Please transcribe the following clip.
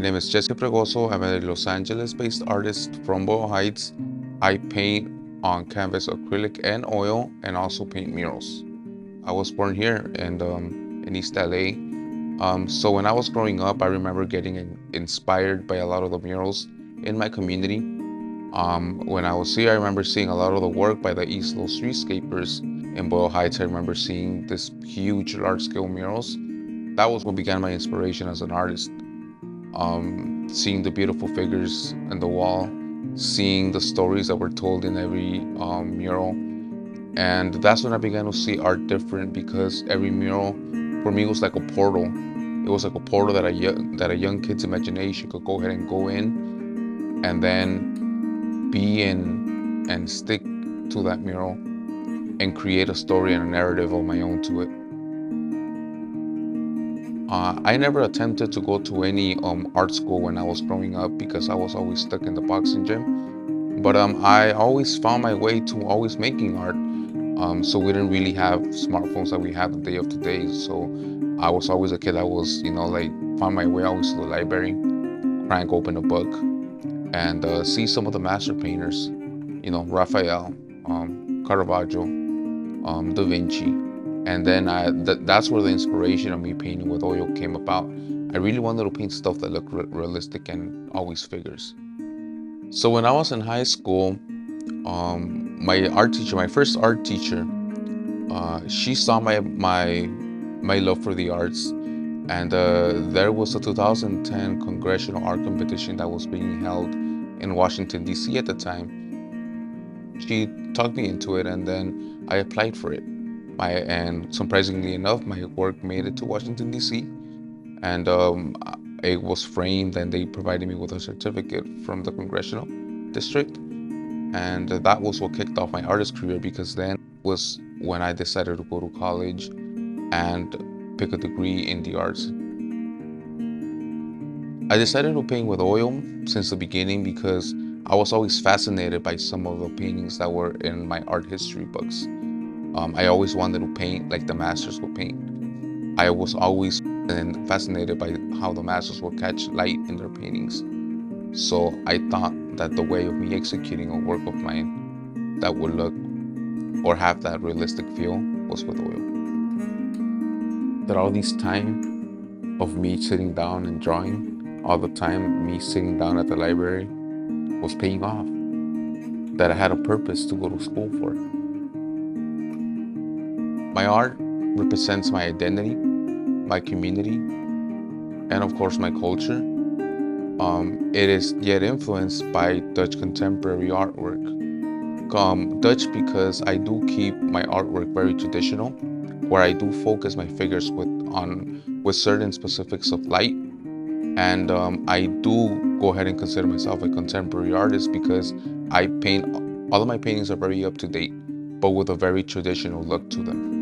name is Fregozo. I'm a Los Angeles-based artist from Boyle Heights. I paint on canvas, acrylic, and oil, and also paint murals. I was born here in East LA. So when I was growing up, I remember getting inspired by a lot of the murals in my community. When I was here, I remember seeing a lot of the work by the East Los streetscapers in Boyle Heights. I remember seeing this huge, large-scale murals. That was what began my inspiration as an artist. Seeing the beautiful figures in the wall, seeing the stories that were told in every mural. And that's when I began to see art different, because every mural for me was like a portal. It was like a portal that a young kid's imagination could go ahead and go in and then be in and stick to that mural and create a story and a narrative of my own to it. I never attempted to go to any art school when I was growing up, because I was always stuck in the boxing gym. But I always found my way to always making art. So we didn't really have smartphones that we have the day of today. So I was always a kid that was, like, found my way always to the library, crank open a book, and see some of the master painters, Raphael, Caravaggio, Da Vinci. And then that's where the inspiration of me painting with oil came about. I really wanted to paint stuff that looked realistic and always figures. So when I was in high school, my first art teacher, she saw my love for the arts, and there was a 2010 Congressional Art Competition that was being held in Washington, D.C. at the time. She talked me into it, and then I applied for it. And surprisingly enough, my work made it to Washington, D.C. And it was framed, and they provided me with a certificate from the Congressional District. And that was what kicked off my artist career, because then was when I decided to go to college and pick a degree in the arts. I decided to paint with oil since the beginning because I was always fascinated by some of the paintings that were in my art history books. I always wanted to paint like the masters would paint. I was always fascinated by how the masters would catch light in their paintings. So I thought that the way of me executing a work of mine that would look or have that realistic feel was with oil. That all this time of me sitting down and drawing, all the time me sitting down at the library, was paying off. That I had a purpose to go to school for. My art represents my identity, my community, and of course my culture. It is yet influenced by Dutch contemporary artwork. Dutch because I do keep my artwork very traditional, where I do focus my figures with certain specifics of light. And I do go ahead and consider myself a contemporary artist, because all of my paintings are very up to date, but with a very traditional look to them.